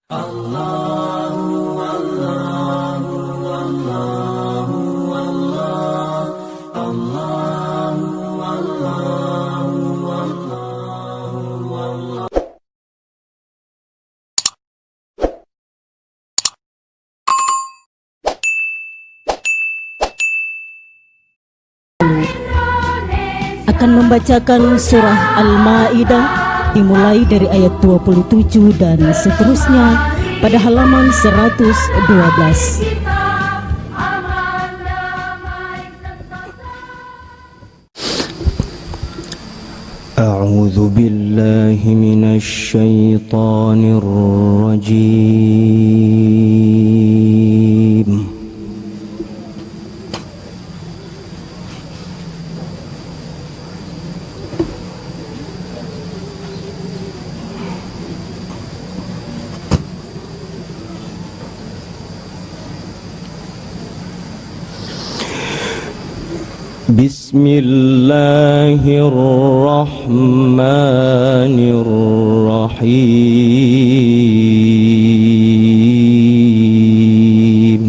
Akan membacakan surah Al-Ma'idah dimulai dari ayat 27 dan seterusnya pada halaman 112. A'udzu billahi minasy syaithanir rajim. Bismillahirrahmanirrahim.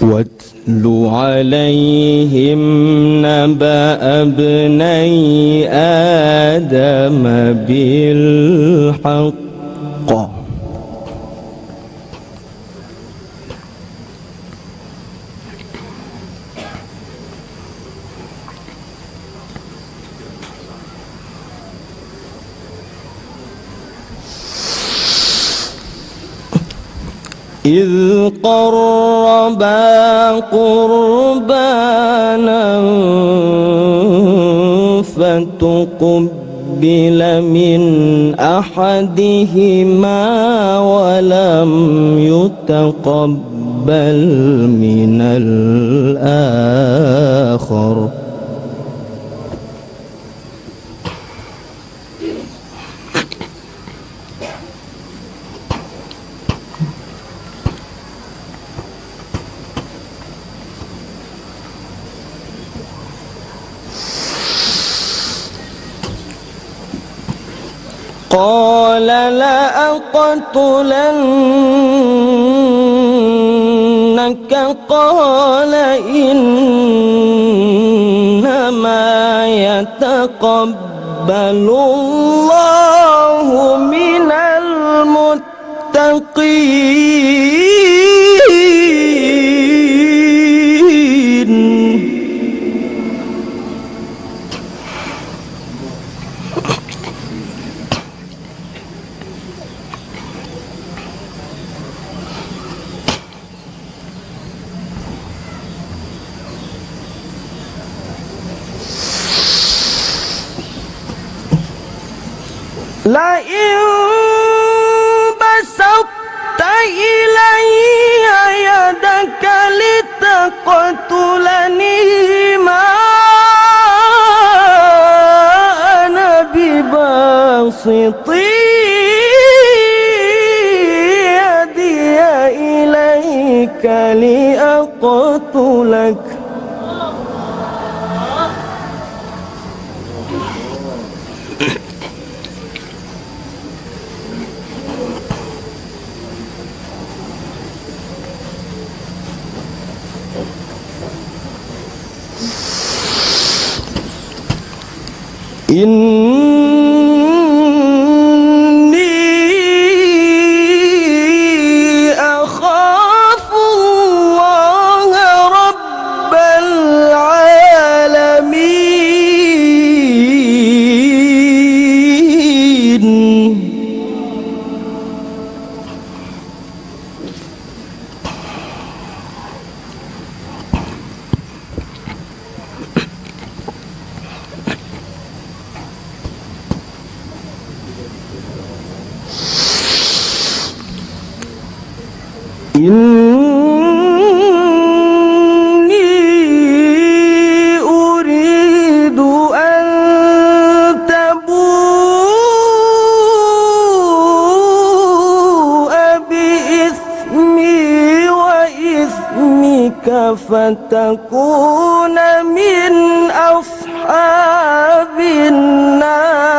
واتل عليهم نبأ ابني آدم بالحق إذ قربا قربانا فتقبل من أحدهما ولم يتقبل من الآخر قال لأقتلنك قال إنما يتقبل الله من المتقين. لئن بسطت إلي يدك لتقتلني ما أنا بباسط يدي إليك لأقتلك إني أخاف الله رب العالمين. إني أريد أن تنكحوا فتكون من أصحاب النار.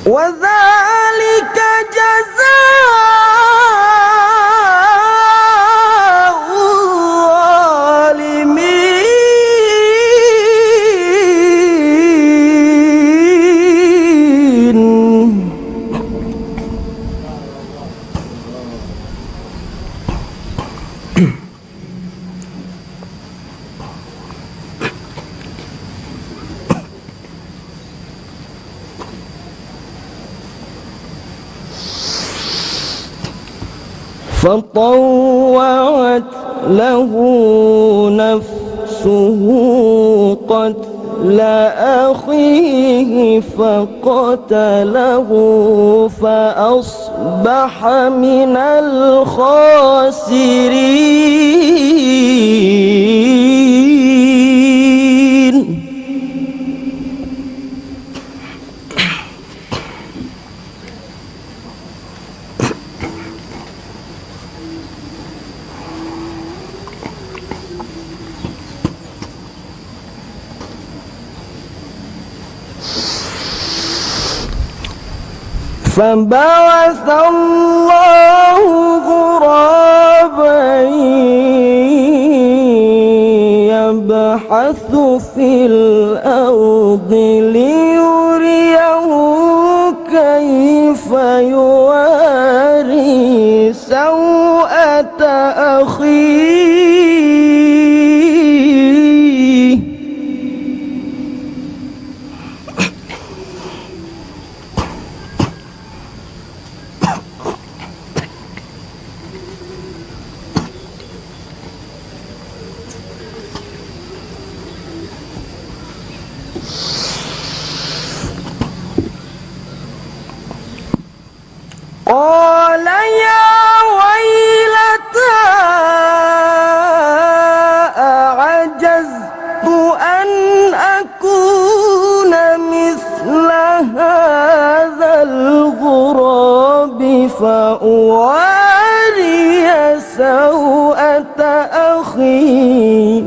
وذلك جزاء الظالمين. فطوعت له نفسه قتل أخيه فقتله فأصبح من الخاسرين. فبعث الله غرابا يبحث في الأرض ليريه كيف يواري سوءة أخيه. قال يا ويلتى أعجزت أن أكون مثل هذا الغراب فأواري سوءة أخي.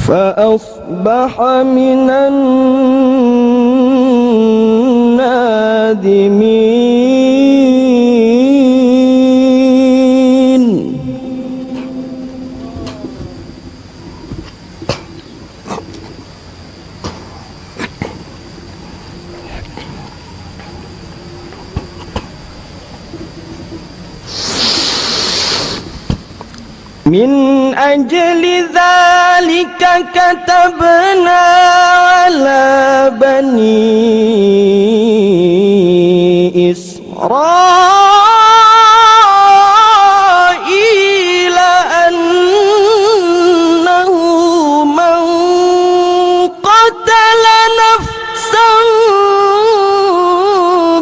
فأصبح من النادمين. من أجل ذلك كتبنا على بني إسرائيل أنه من قتل نفسا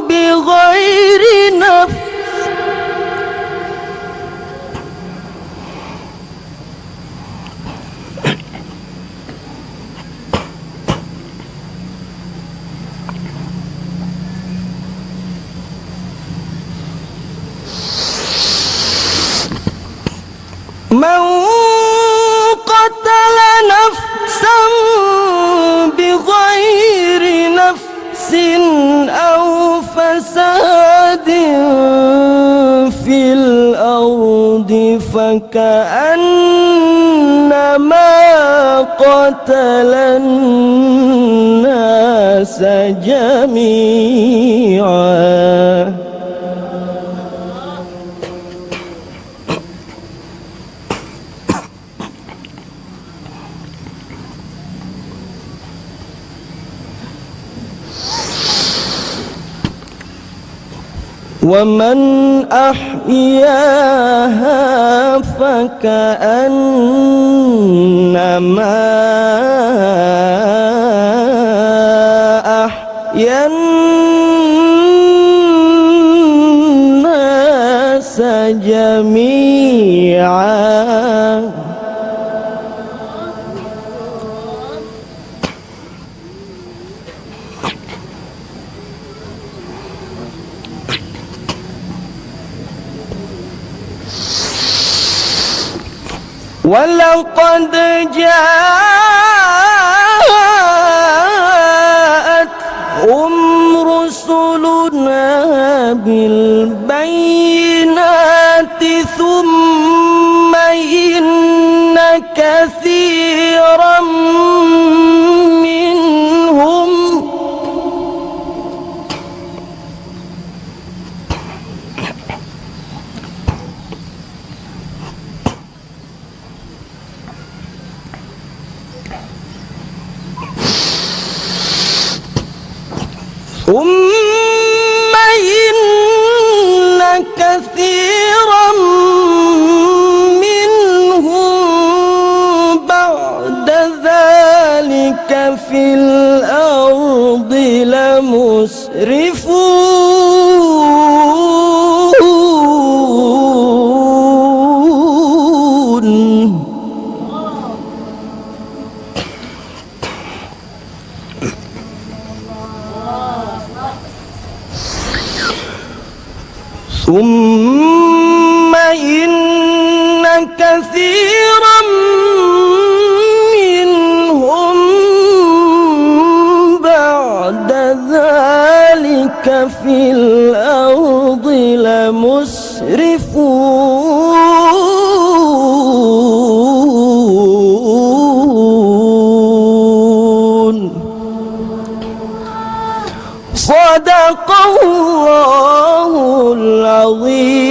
بغير نفس من قتل نفسا بغير نفس أو فساد في الأرض فكأنما قتل الناس جميعا. ومن أحياها فكأنما أحيا الناس جميعا. ولقد جاءتهم رسلنا بالبينات ثم إن كثيرا منهم ثم إن كثيرا منهم بعد ذلك في الأرض لمسرفون. ثم إن كثيرا منهم بعد ذلك في الأرض لمسرفون. صدق الله العظيم.